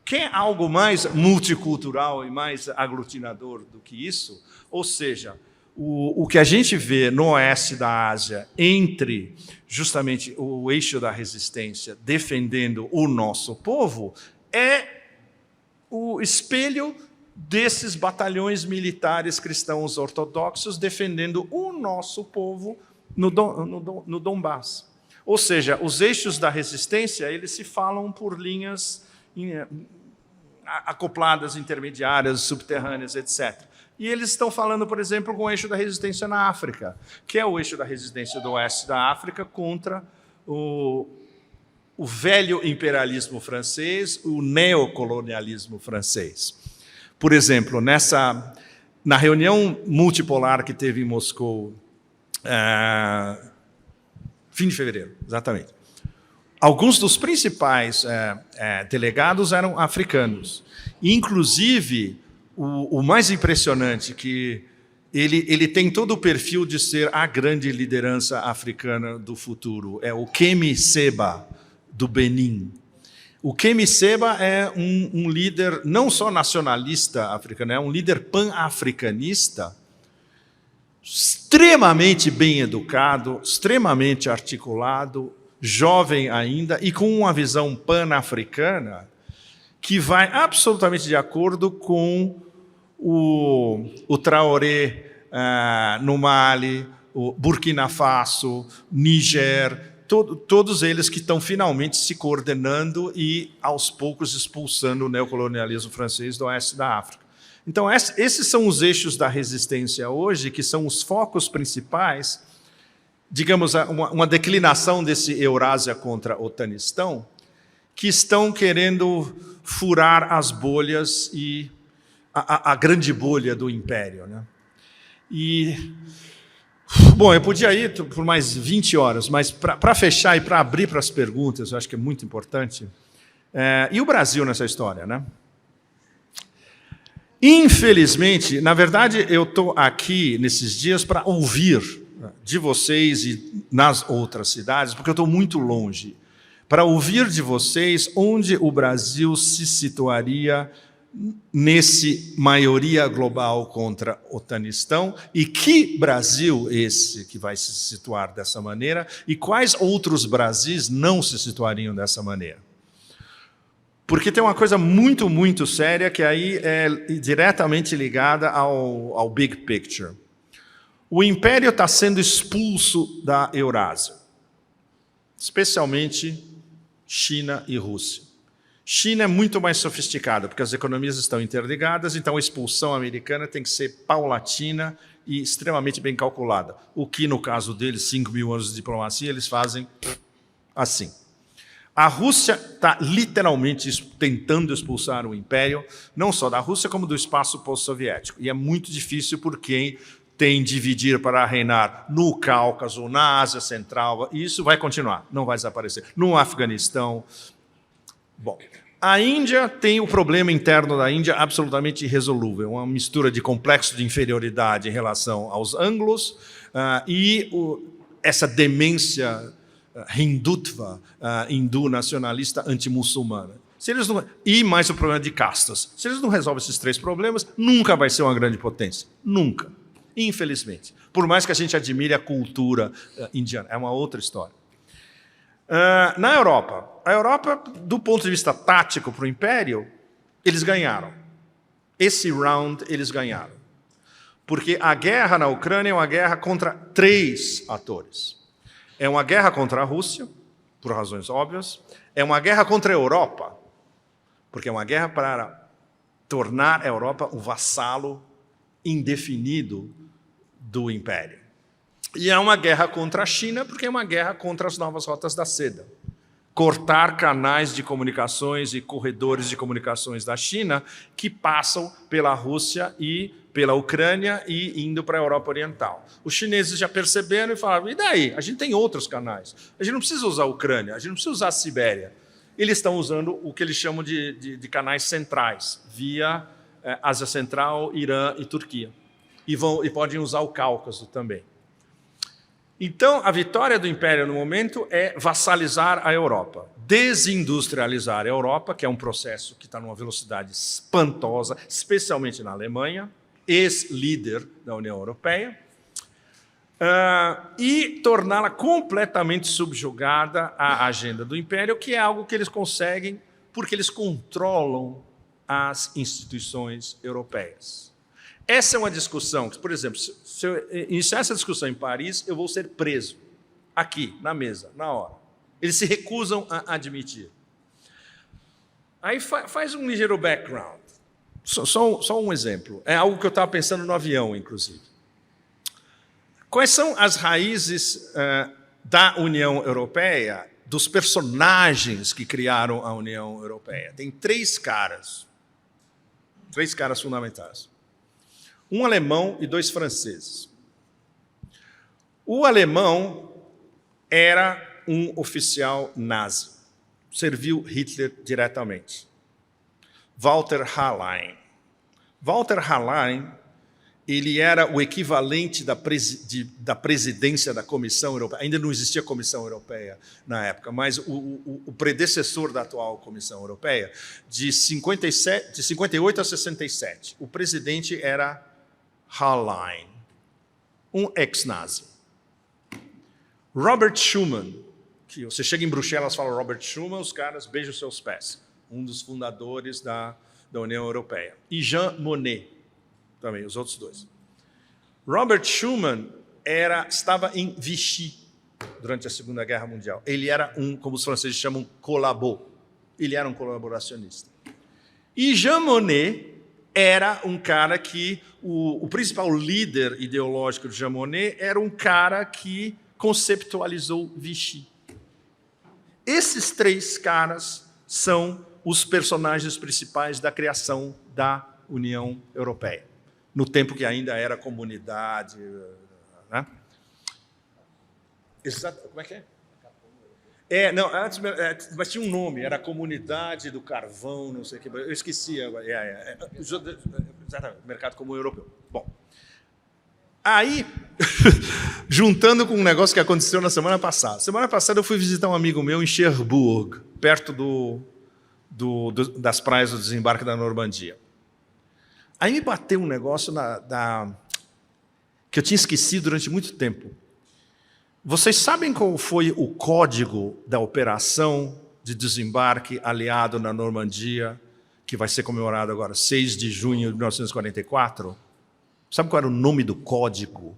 Quer algo mais multicultural e mais aglutinador do que isso? Ou seja, o que a gente vê no oeste da Ásia, entre justamente o eixo da resistência, defendendo o nosso povo, é o espelho desses batalhões militares cristãos ortodoxos defendendo o nosso povo no Donbass. Ou seja, os eixos da resistência, eles se falam por linhas acopladas, intermediárias, subterrâneas, etc. E eles estão falando, por exemplo, com o eixo da resistência na África, que é o eixo da resistência do oeste da África contra o velho imperialismo francês, o neocolonialismo francês. Por exemplo, na reunião multipolar que teve em Moscou, fim de fevereiro, exatamente, alguns dos principais delegados eram africanos. Inclusive, o mais impressionante, que ele tem todo o perfil de ser a grande liderança africana do futuro, é o Kemi Seba, do Benin. O Kemi Seba é um líder não só nacionalista africano, é um líder pan-africanista, extremamente bem educado, extremamente articulado, jovem ainda e com uma visão pan-africana que vai absolutamente de acordo com o Traoré no Mali, o Burkina Faso, Níger, todos eles que estão finalmente se coordenando e, aos poucos, expulsando o neocolonialismo francês do oeste da África. Então, esses são os eixos da resistência hoje, que são os focos principais, digamos, uma declinação desse Eurásia contra Otanistão, que estão querendo furar as bolhas e a grande bolha do império, né? E Bom, eu podia ir por mais 20 horas, mas para fechar e para abrir para as perguntas, eu acho que é muito importante. E o Brasil nessa história, né? Infelizmente, na verdade, eu estou aqui nesses dias para ouvir de vocês e nas outras cidades, porque eu estou muito longe, para ouvir de vocês onde o Brasil se situaria nesse maioria global contra o Otanistão, e que Brasil esse que vai se situar dessa maneira, e quais outros Brasis não se situariam dessa maneira. Porque tem uma coisa muito, muito séria que aí é diretamente ligada ao big picture. O Império está sendo expulso da Eurásia, especialmente China e Rússia. China é muito mais sofisticada, porque as economias estão interligadas, então a expulsão americana tem que ser paulatina e extremamente bem calculada. O que, no caso deles, 5.000 anos de diplomacia, eles fazem assim. A Rússia está literalmente tentando expulsar o Império, não só da Rússia, como do espaço pós-soviético. E é muito difícil porque tem dividir para reinar no Cáucaso, na Ásia Central, e isso vai continuar, não vai desaparecer. No Afeganistão. Bom, a Índia tem o problema interno da Índia absolutamente irresolúvel, uma mistura de complexo de inferioridade em relação aos anglos e essa demência hindutva, hindu-nacionalista antimuçulmana. E mais o problema de castas. Se eles não resolvem esses três problemas, nunca vai ser uma grande potência. Nunca. Infelizmente. Por mais que a gente admire a cultura indiana. É uma outra história. Na Europa, a Europa, do ponto de vista tático para o Império, eles ganharam. Esse round eles ganharam. Porque a guerra na Ucrânia é uma guerra contra três atores. É uma guerra contra a Rússia, por razões óbvias. É uma guerra contra a Europa, porque é uma guerra para tornar a Europa um vassalo indefinido do Império. E é uma guerra contra a China, porque é uma guerra contra as novas rotas da seda. Cortar canais de comunicações e corredores de comunicações da China que passam pela Rússia e pela Ucrânia e indo para a Europa Oriental. Os chineses já perceberam e falaram, e daí? A gente tem outros canais. A gente não precisa usar a Ucrânia, a gente não precisa usar a Sibéria. Eles estão usando o que eles chamam de canais centrais, via Ásia Central, Irã e Turquia. E podem usar o Cáucaso também. Então, a vitória do Império no momento é vassalizar a Europa, desindustrializar a Europa, que é um processo que está numa velocidade espantosa, especialmente na Alemanha, ex-líder da União Europeia, e torná-la completamente subjugada à agenda do Império, que é algo que eles conseguem porque eles controlam as instituições europeias. Essa é uma discussão que, por exemplo, se eu iniciar essa discussão em Paris, eu vou ser preso, aqui, na mesa, na hora. Eles se recusam a admitir. Aí faz um ligeiro background. Só um exemplo. É algo que eu estava pensando no avião, inclusive. Quais são as raízes da União Europeia, dos personagens que criaram a União Europeia? Tem três caras fundamentais. Um alemão e dois franceses. O alemão era um oficial nazi, serviu Hitler diretamente. Walter Hahlein. Walter Hahlein, ele era o equivalente da presidência da Comissão Europeia. Ainda não existia Comissão Europeia na época, mas o predecessor da atual Comissão Europeia, de 58 a 67. O presidente era Hahlein, um ex-nazi. Robert Schuman, que você chega em Bruxelas e fala Robert Schuman, os caras beijam seus pés. Um dos fundadores da União Europeia. E Jean Monnet, também, os outros dois. Robert Schuman estava em Vichy durante a Segunda Guerra Mundial. Ele era como os franceses chamam, collabo. Ele era um colaboracionista. E Jean Monnet era um cara que, o principal líder ideológico de Jean Monnet era um cara que conceptualizou Vichy. Esses três caras são os personagens principais da criação da União Europeia, no tempo que ainda era comunidade. Né? Exato. Como é que é? Não, antes, mas tinha um nome, era a Comunidade do Carvão, não sei o que, eu esqueci agora. Exatamente, mercado comum europeu. Bom, aí, juntando com um negócio que aconteceu na semana passada. Semana passada eu fui visitar um amigo meu em Cherbourg, perto das praias do desembarque da Normandia. Aí me bateu um negócio que eu tinha esquecido durante muito tempo. Vocês sabem qual foi o código da operação de desembarque aliado na Normandia, que vai ser comemorado agora, 6 de junho de 1944? Sabe qual era o nome do código?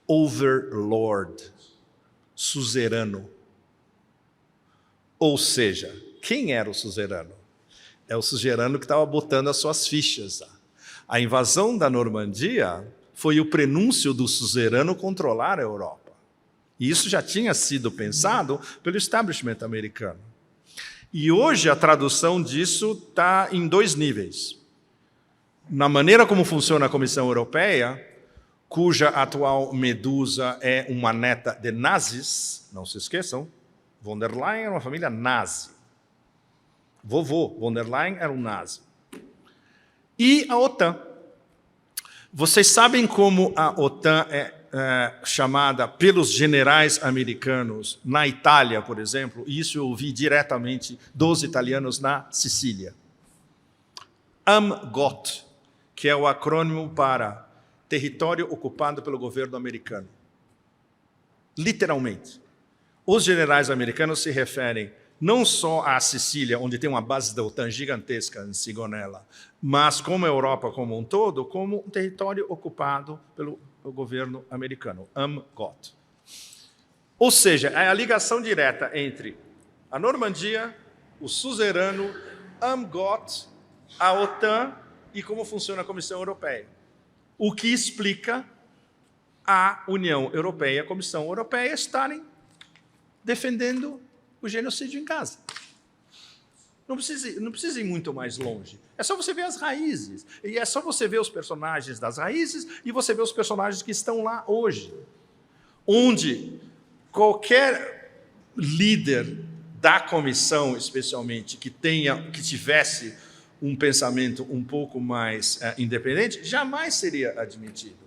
Overlord, suzerano. Ou seja, quem era o suzerano? É o suzerano que estava botando as suas fichas. A invasão da Normandia foi o prenúncio do suzerano controlar a Europa. E isso já tinha sido pensado pelo establishment americano. E hoje a tradução disso está em 2 níveis. Na maneira como funciona a Comissão Europeia, cuja atual medusa é uma neta de nazis, não se esqueçam, von der Leyen era uma família nazi. Vovô von der Leyen era um nazi. E a OTAN. Vocês sabem como a OTAN é chamada pelos generais americanos na Itália, por exemplo, e isso eu ouvi diretamente dos italianos na Sicília. AMGOT, que é o acrônimo para Território Ocupado pelo Governo Americano. Literalmente. Os generais americanos se referem não só à Sicília, onde tem uma base da OTAN gigantesca em Sigonella, mas como a Europa como um todo, como um território ocupado pelo governo americano, AMGOT. Ou seja, é a ligação direta entre a Normandia, o suzerano, AMGOT, a OTAN e como funciona a Comissão Europeia. O que explica a União Europeia e a Comissão Europeia estarem defendendo o genocídio em Gaza. Não precisa ir muito mais longe. É só você ver as raízes. E é só você ver os personagens das raízes e você ver os personagens que estão lá hoje. Onde qualquer líder da comissão, especialmente, que tivesse um pensamento um pouco mais independente, jamais seria admitido.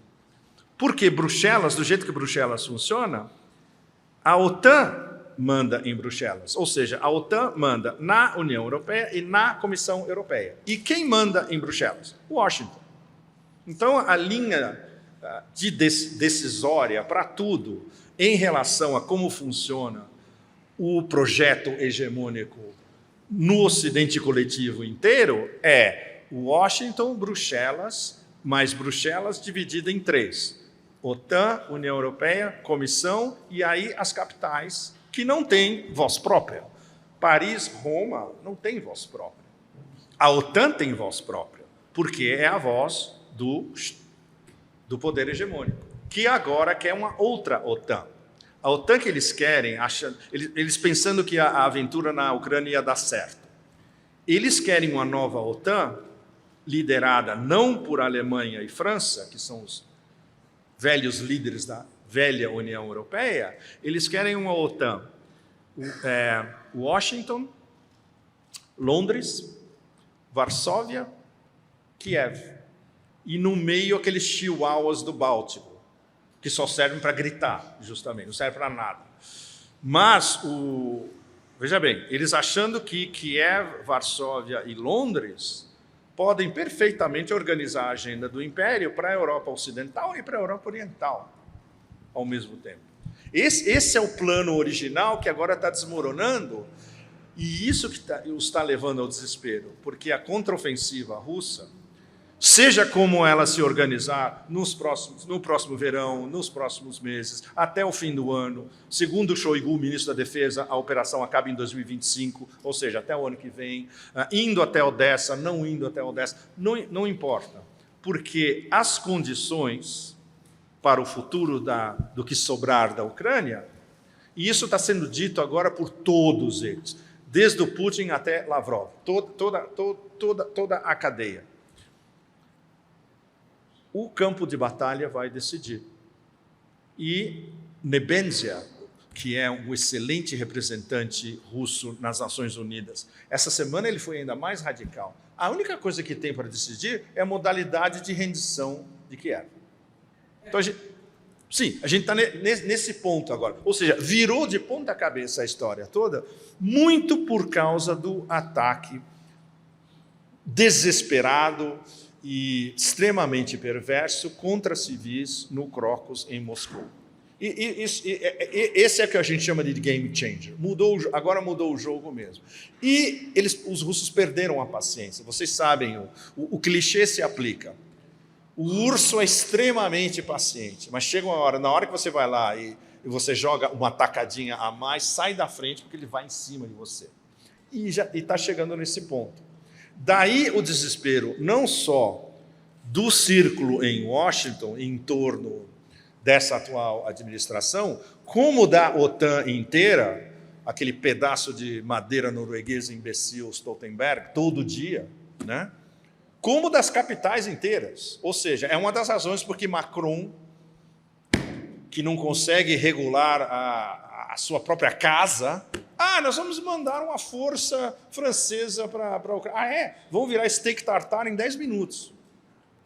Porque Bruxelas, do jeito que Bruxelas funciona, a OTAN manda em Bruxelas, ou seja, a OTAN manda na União Europeia e na Comissão Europeia. E quem manda em Bruxelas? Washington. Então, a linha decisória para tudo em relação a como funciona o projeto hegemônico no Ocidente coletivo inteiro é Washington, Bruxelas, mais Bruxelas dividida em 3. OTAN, União Europeia, Comissão e aí as capitais que não têm voz própria. Paris, Roma, não tem voz própria. A OTAN tem voz própria, porque é a voz do poder hegemônico, que agora quer uma outra OTAN. A OTAN que eles querem, eles pensando que a aventura na Ucrânia ia dar certo. Eles querem uma nova OTAN, liderada não por Alemanha e França, que são os velhos líderes da velha União Europeia, eles querem uma OTAN. Washington, Londres, Varsóvia, Kiev. E no meio aqueles chihuahuas do Báltico, que só servem para gritar, justamente, não servem para nada. Mas, veja bem, eles achando que Kiev, Varsóvia e Londres podem perfeitamente organizar a agenda do Império para a Europa Ocidental e para a Europa Oriental, ao mesmo tempo. Esse é o plano original que agora está desmoronando, e isso que os está levando ao desespero, porque a contraofensiva russa, seja como ela se organizar no próximo verão, nos próximos meses, até o fim do ano, segundo Shoigu, ministro da Defesa, a operação acaba em 2025, ou seja, até o ano que vem, indo até Odessa, não indo até Odessa, não importa, porque as condições para o futuro do que sobrar da Ucrânia, e isso está sendo dito agora por todos eles, desde o Putin até Lavrov, toda a cadeia. O campo de batalha vai decidir. E Nebenzia, que é um excelente representante russo nas Nações Unidas, essa semana ele foi ainda mais radical. A única coisa que tem para decidir é a modalidade de rendição de Kiev. Então, a gente está nesse ponto agora. Ou seja, virou de ponta cabeça a história toda, muito por causa do ataque desesperado e extremamente perverso contra civis no Crocus, em Moscou. Esse é o que a gente chama de game changer. Agora mudou o jogo mesmo. E os russos perderam a paciência. Vocês sabem, o clichê se aplica. O urso é extremamente paciente, mas chega uma hora, na hora que você vai lá e você joga uma tacadinha a mais, sai da frente porque ele vai em cima de você. E está chegando nesse ponto. Daí o desespero, não só do círculo em Washington, em torno dessa atual administração, como da OTAN inteira, aquele pedaço de madeira norueguesa imbecil Stoltenberg, todo dia, né? Como das capitais inteiras. Ou seja, é uma das razões porque Macron, que não consegue regular a sua própria casa, nós vamos mandar uma força francesa para a Ucrânia. Vão virar steak tartare em 10 minutos.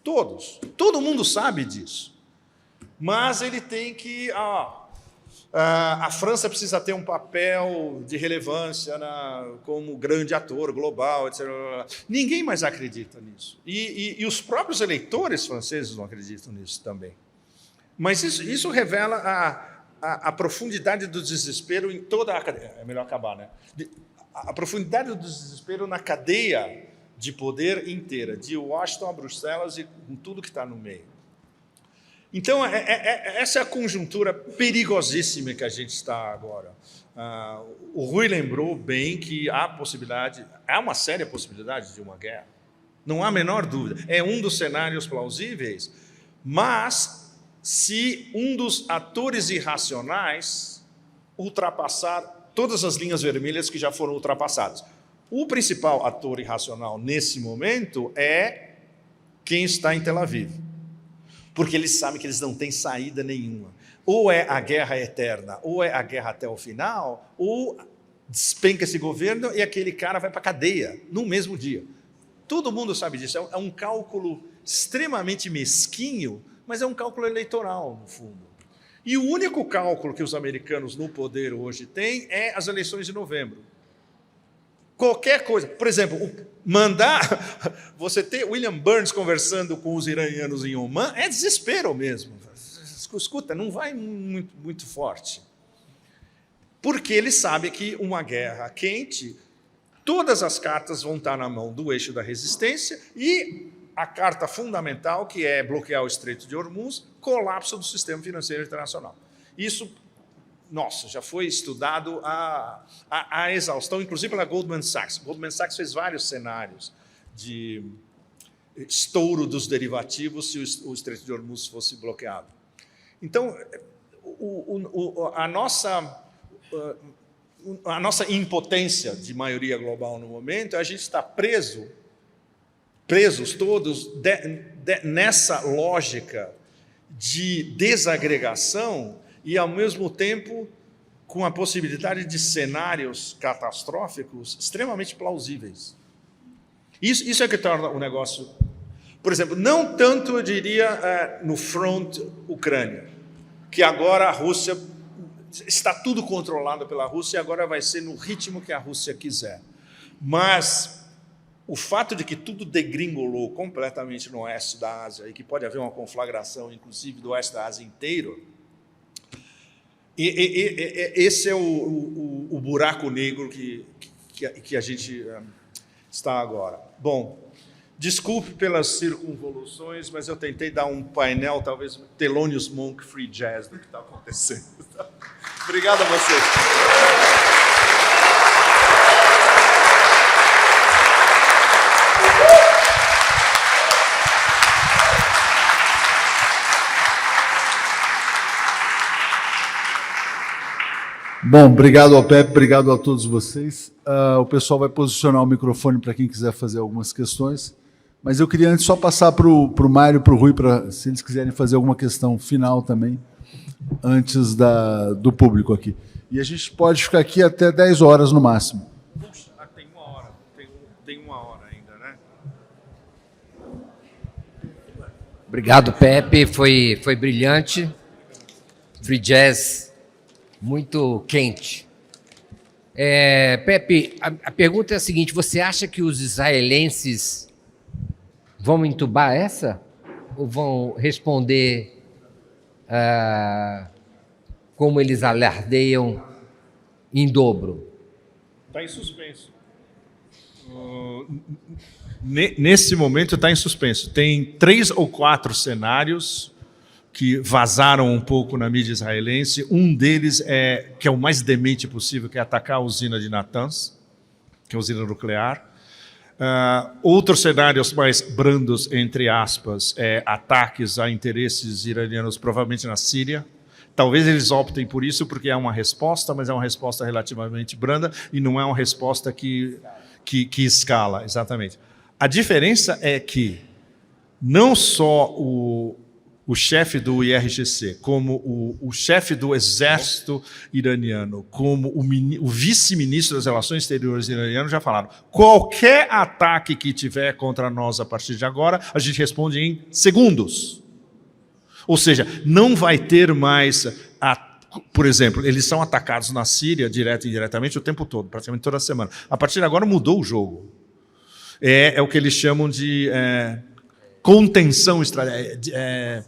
Todos. Todo mundo sabe disso. Mas ele tem que... a França precisa ter um papel de relevância como grande ator global, etc. Ninguém mais acredita nisso. E os próprios eleitores franceses não acreditam nisso também. Mas isso revela a profundidade do desespero em toda a cadeia. É melhor acabar, né? A profundidade do desespero na cadeia de poder inteira, de Washington a Bruxelas e com tudo que está no meio. Então, essa é a conjuntura perigosíssima que a gente está agora. O Rui lembrou bem que há uma séria possibilidade de uma guerra. Não há a menor dúvida. É um dos cenários plausíveis, mas se um dos atores irracionais ultrapassar todas as linhas vermelhas que já foram ultrapassadas. O principal ator irracional nesse momento é quem está em Tel Aviv. Porque eles sabem que eles não têm saída nenhuma. Ou é a guerra eterna, ou é a guerra até o final, ou despenca esse governo e aquele cara vai para a cadeia no mesmo dia. Todo mundo sabe disso. É um cálculo extremamente mesquinho, mas é um cálculo eleitoral, no fundo. E o único cálculo que os americanos no poder hoje têm é as eleições de novembro. Qualquer coisa, por exemplo, você ter William Burns conversando com os iranianos em Oman é desespero mesmo. Escuta, não vai muito forte. Porque ele sabe que uma guerra quente, todas as cartas vão estar na mão do eixo da resistência e a carta fundamental, que é bloquear o Estreito de Hormuz, colapso do sistema financeiro internacional. Isso... Nossa, já foi estudado a exaustão, inclusive pela Goldman Sachs. Goldman Sachs fez vários cenários de estouro dos derivativos se o Estreito de Hormuz fosse bloqueado. Então, a nossa impotência de maioria global no momento, a gente está presos todos nessa lógica de desagregação e, ao mesmo tempo, com a possibilidade de cenários catastróficos extremamente plausíveis. Isso é que torna o negócio... Por exemplo, não tanto, eu diria, no front Ucrânia, que agora a Rússia... Está tudo controlado pela Rússia e agora vai ser no ritmo que a Rússia quiser. Mas o fato de que tudo degringolou completamente no oeste da Ásia e que pode haver uma conflagração, inclusive, do oeste da Ásia inteiro... esse é o buraco negro que a gente está agora. Bom, desculpe pelas circunvoluções, mas eu tentei dar um painel, talvez Thelonious Monk Free Jazz do que está acontecendo. Obrigado a vocês. Bom, obrigado ao Pepe, obrigado a todos vocês. O pessoal vai posicionar o microfone para quem quiser fazer algumas questões, mas eu queria antes só passar para o Mário e para o Rui, se eles quiserem fazer alguma questão final também, antes do público aqui. E a gente pode ficar aqui até 10 horas no máximo. Puxa, tem 1 hora. Tem 1 hora ainda, né? Obrigado, Pepe. Foi brilhante. Free Jazz, muito quente. Pepe, a pergunta é a seguinte: você acha que os israelenses vão entubar essa? Ou vão responder como eles alardeiam em dobro? Está em suspenso. Nesse momento está em suspenso. Tem 3 ou 4 cenários que vazaram um pouco na mídia israelense. Um deles que é o mais demente possível, que é atacar a usina de Natanz, que é a usina nuclear. Outros cenários mais brandos, entre aspas, ataques a interesses iranianos, provavelmente na Síria. Talvez eles optem por isso, porque é uma resposta, mas é uma resposta relativamente branda e não é uma resposta que escala, exatamente. A diferença é que não só o chefe do IRGC, como o chefe do exército iraniano, como o vice-ministro das Relações Exteriores iraniano já falaram: qualquer ataque que tiver contra nós a partir de agora, a gente responde em segundos. Ou seja, não vai ter mais... Por exemplo, eles são atacados na Síria, direto e indiretamente, o tempo todo, praticamente toda semana. A partir de agora mudou o jogo. É o que eles chamam de... contenção estratégica,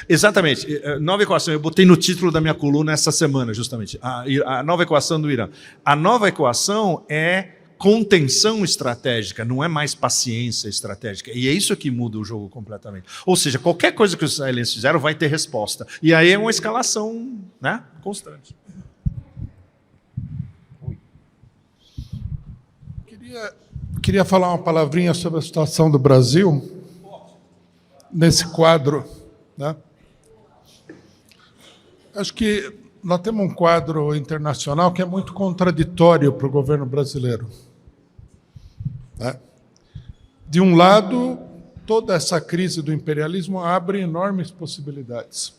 exatamente, nova equação, eu botei no título da minha coluna essa semana, justamente, a nova equação do Irã. A nova equação é contenção estratégica, não é mais paciência estratégica, e é isso que muda o jogo completamente. Ou seja, qualquer coisa que os israelenses fizeram vai ter resposta, e aí é uma escalação, né, constante. Queria falar uma palavrinha sobre a situação do Brasil, nesse quadro, né? Acho que nós temos um quadro internacional que é muito contraditório para o governo brasileiro, né? De um lado, toda essa crise do imperialismo abre enormes possibilidades.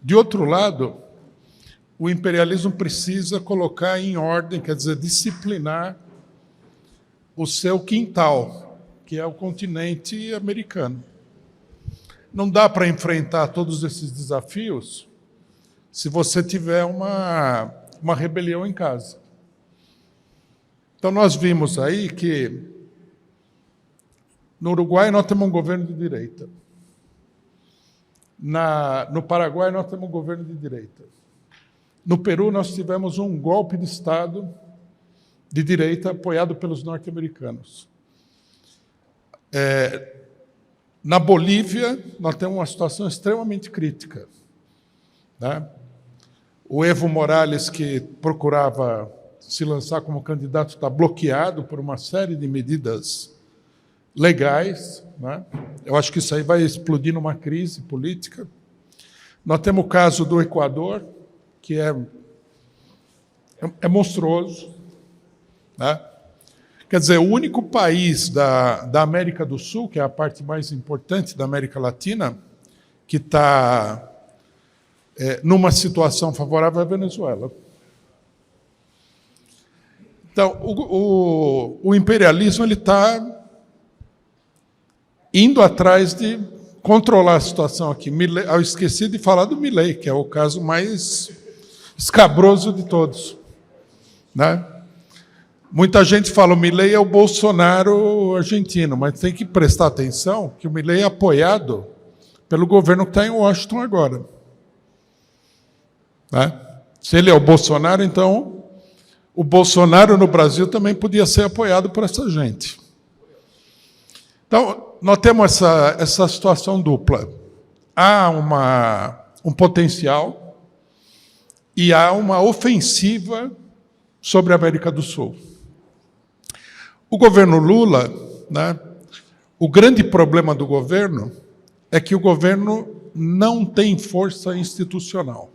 De outro lado, o imperialismo precisa colocar em ordem, quer dizer, disciplinar o seu quintal, que é o continente americano. Não dá para enfrentar todos esses desafios se você tiver uma rebelião em casa. Então, nós vimos aí que no Uruguai nós temos um governo de direita. No Paraguai nós temos um governo de direita. No Peru nós tivemos um golpe de Estado de direita apoiado pelos norte-americanos. Na Bolívia, nós temos uma situação extremamente crítica, né? O Evo Morales, que procurava se lançar como candidato, está bloqueado por uma série de medidas legais, né? Eu acho que isso aí vai explodir numa crise política. Nós temos o caso do Equador, que é monstruoso, né? Quer dizer, o único país da América do Sul, que é a parte mais importante da América Latina, que está numa situação favorável é a Venezuela. Então, o imperialismo está indo atrás de controlar a situação aqui. Eu esqueci de falar do Milei, que é o caso mais escabroso de todos, né? Muita gente fala que o Milei é o Bolsonaro argentino, mas tem que prestar atenção que o Milei é apoiado pelo governo que está em Washington agora, né? Se ele é o Bolsonaro, então o Bolsonaro no Brasil também podia ser apoiado por essa gente. Então, nós temos essa situação dupla. Há um potencial e há uma ofensiva sobre a América do Sul. O governo Lula, né, o grande problema do governo é que o governo não tem força institucional.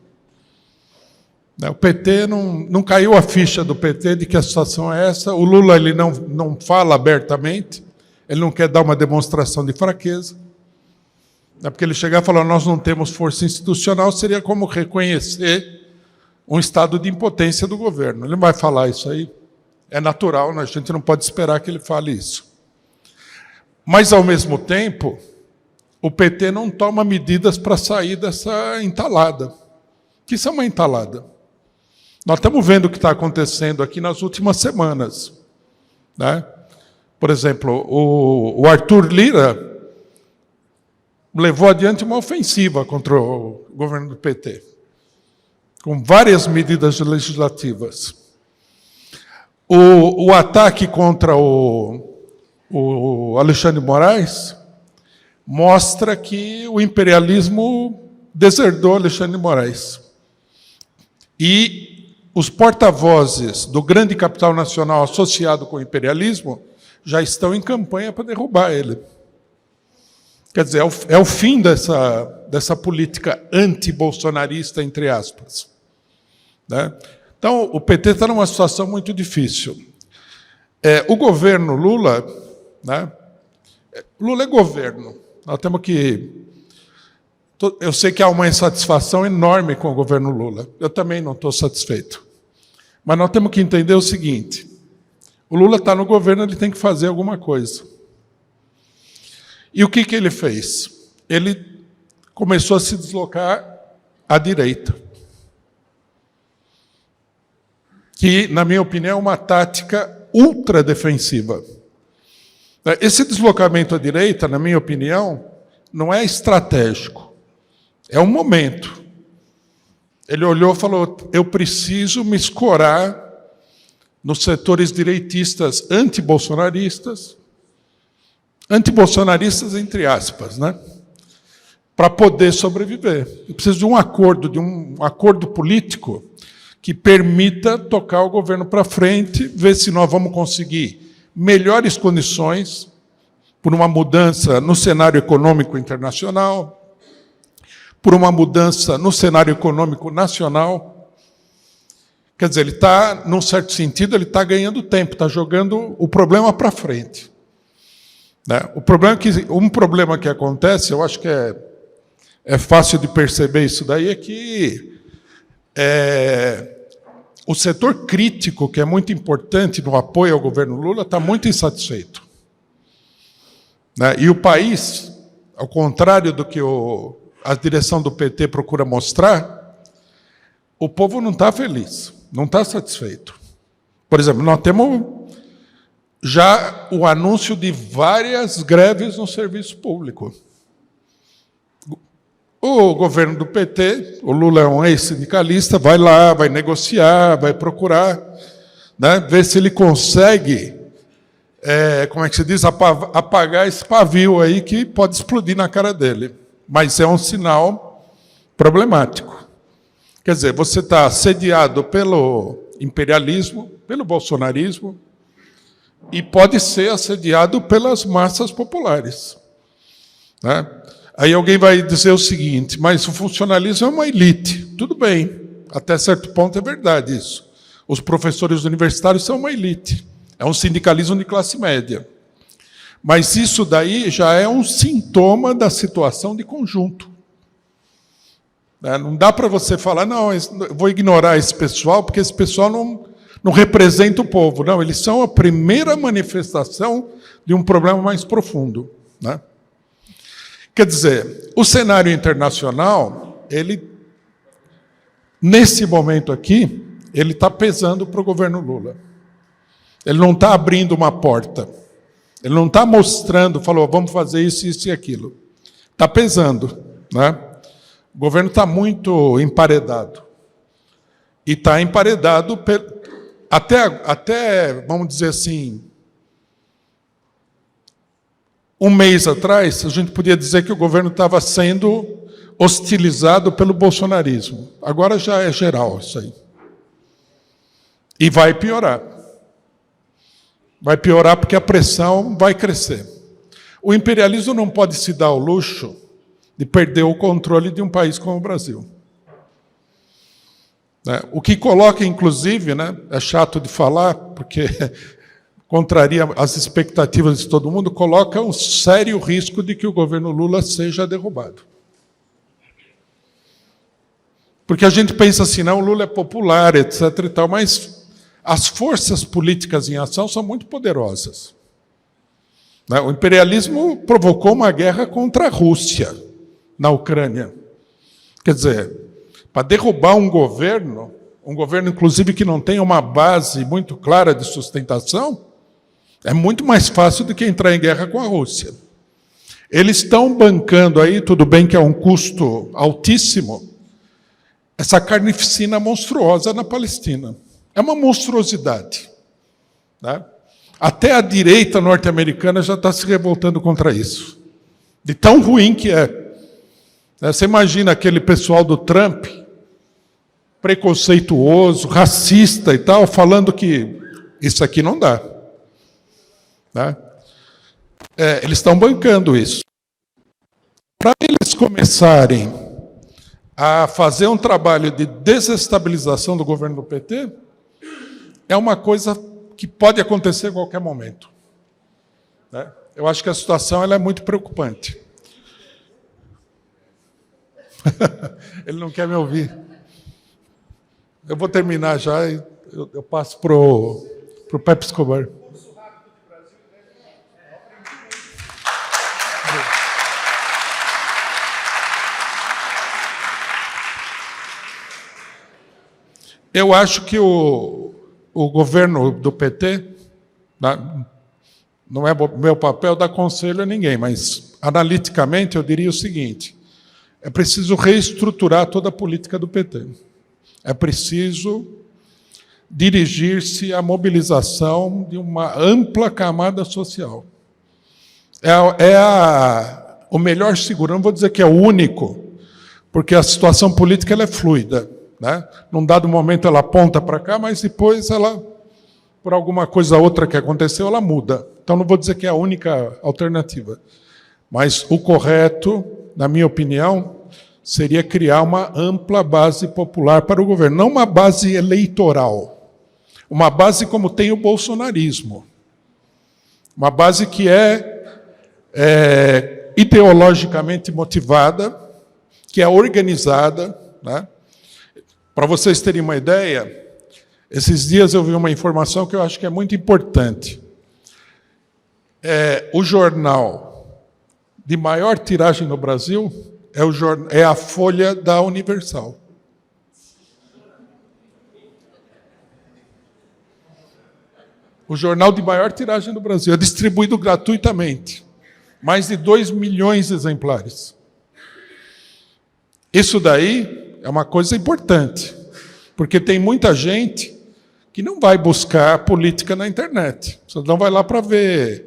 O PT não caiu a ficha do PT de que a situação é essa. O Lula ele não fala abertamente, ele não quer dar uma demonstração de fraqueza. Porque ele chegar e falar nós não temos força institucional seria como reconhecer um estado de impotência do governo. Ele não vai falar isso aí. É natural, né? A gente não pode esperar que ele fale isso. Mas, ao mesmo tempo, o PT não toma medidas para sair dessa entalada. Que isso é uma entalada. Nós estamos vendo o que está acontecendo aqui nas últimas semanas, né? Por exemplo, o Arthur Lira levou adiante uma ofensiva contra o governo do PT, com várias medidas legislativas. O ataque contra o Alexandre de Moraes mostra que o imperialismo deserdou Alexandre de Moraes. E os porta-vozes do grande capital nacional associado com o imperialismo já estão em campanha para derrubar ele. Quer dizer, é o fim dessa política anti-bolsonarista, entre aspas, né? Então, o PT está numa situação muito difícil. O governo Lula, né? Lula é governo. Nós temos que... Eu sei que há uma insatisfação enorme com o governo Lula. Eu também não estou satisfeito. Mas nós temos que entender o seguinte: o Lula está no governo, ele tem que fazer alguma coisa. E o que ele fez? Ele começou a se deslocar à direita, que, na minha opinião, é uma tática ultradefensiva. Esse deslocamento à direita, na minha opinião, não é estratégico, é um momento. Ele olhou e falou: eu preciso me escorar nos setores direitistas antibolsonaristas entre aspas, né? Para poder sobreviver. Eu preciso de um acordo político que permita tocar o governo para frente, ver se nós vamos conseguir melhores condições por uma mudança no cenário econômico internacional, por uma mudança no cenário econômico nacional. Quer dizer, ele está, num certo sentido, ele está ganhando tempo, está jogando o problema para frente. Né? Um problema que acontece, eu acho que é fácil de perceber isso daí, é que o setor crítico, que é muito importante no apoio ao governo Lula, está muito insatisfeito. Né? E o país, ao contrário do que a direção do PT procura mostrar, o povo não está feliz, não está satisfeito. Por exemplo, nós temos já o anúncio de várias greves no serviço público. O governo do PT, o Lula é um ex-sindicalista, vai lá, vai negociar, vai procurar, né, ver se ele consegue, como é que se diz, apagar esse pavio aí que pode explodir na cara dele. Mas é um sinal problemático. Quer dizer, você está assediado pelo imperialismo, pelo bolsonarismo, e pode ser assediado pelas massas populares. Né? Aí alguém vai dizer o seguinte: mas o funcionalismo é uma elite. Tudo bem, até certo ponto é verdade isso. Os professores universitários são uma elite. É um sindicalismo de classe média. Mas isso daí já é um sintoma da situação de conjunto. Não dá para você falar: não, eu vou ignorar esse pessoal, porque esse pessoal não representa o povo. Não, eles são a primeira manifestação de um problema mais profundo. Né? Quer dizer, o cenário internacional, nesse momento aqui, ele está pesando para o governo Lula. Ele não está abrindo uma porta. Ele não está mostrando, falou, vamos fazer isso, isso e aquilo. Está pesando. Né? O governo está muito emparedado. E está emparedado até, vamos dizer assim, um mês atrás, a gente podia dizer que o governo estava sendo hostilizado pelo bolsonarismo. Agora já é geral isso aí. E vai piorar. Vai piorar porque a pressão vai crescer. O imperialismo não pode se dar ao luxo de perder o controle de um país como o Brasil. O que coloca, inclusive, né, é chato de falar, porque contraria as expectativas de todo mundo, coloca um sério risco de que o governo Lula seja derrubado. Porque a gente pensa assim, não, o Lula é popular, etc. e tal, mas as forças políticas em ação são muito poderosas. O imperialismo provocou uma guerra contra a Rússia na Ucrânia. Quer dizer, para derrubar um governo inclusive que não tem uma base muito clara de sustentação, é muito mais fácil do que entrar em guerra com a Rússia. Eles estão bancando aí, tudo bem que é um custo altíssimo, essa carnificina monstruosa na Palestina. É uma monstruosidade. Né? Até a direita norte-americana já está se revoltando contra isso. De tão ruim que é. Você imagina aquele pessoal do Trump, preconceituoso, racista e tal, falando que isso aqui não dá. Né? Eles estão bancando isso. Para eles começarem a fazer um trabalho de desestabilização do governo do PT, é uma coisa que pode acontecer a qualquer momento. Né? Eu acho que a situação ela é muito preocupante. Ele não quer me ouvir. Eu vou terminar já e eu passo para o Pepe Escobar. Eu acho que o governo do PT, não é meu papel dar conselho a ninguém, mas analiticamente eu diria o seguinte: é preciso reestruturar toda a política do PT. É preciso dirigir-se à mobilização de uma ampla camada social. O melhor seguro, não vou dizer que é o único, porque a situação política ela é fluida. Né? Num dado momento ela aponta para cá, mas depois ela, por alguma coisa outra que aconteceu, ela muda. Então não vou dizer que é a única alternativa. Mas o correto, na minha opinião, seria criar uma ampla base popular para o governo. Não uma base eleitoral. Uma base como tem o bolsonarismo. Uma base que é ideologicamente motivada, que é organizada. Né? Para vocês terem uma ideia, esses dias eu vi uma informação que eu acho que é muito importante. O jornal de maior tiragem no Brasil é a Folha da Universal. O jornal de maior tiragem no Brasil é distribuído gratuitamente. Mais de 2 milhões de exemplares. Isso daí é uma coisa importante, porque tem muita gente que não vai buscar política na internet. Você não vai lá para ver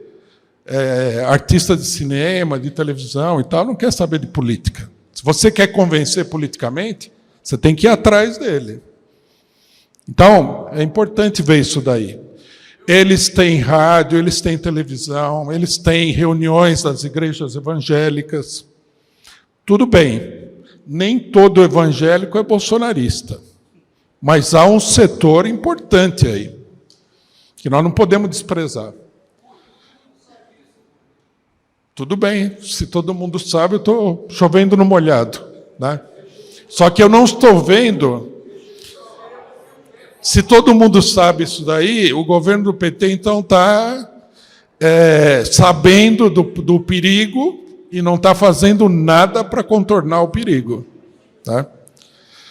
artista de cinema, de televisão e tal, não quer saber de política. Se você quer convencer politicamente, você tem que ir atrás dele. Então, é importante ver isso daí. Eles têm rádio, eles têm televisão, eles têm reuniões das igrejas evangélicas. Tudo bem, nem todo evangélico é bolsonarista, mas há um setor importante aí, que nós não podemos desprezar. Tudo bem, se todo mundo sabe, eu estou chovendo no molhado. Né? Só que eu não estou vendo... Se todo mundo sabe isso daí, o governo do PT, então, está sabendo do perigo e não está fazendo nada para contornar o perigo. Tá?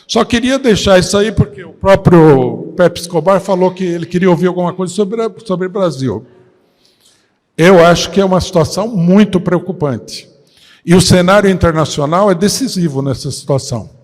Só queria deixar isso aí, porque o próprio Pepe Escobar falou que ele queria ouvir alguma coisa sobre o Brasil. Eu acho que é uma situação muito preocupante. E o cenário internacional é decisivo nessa situação.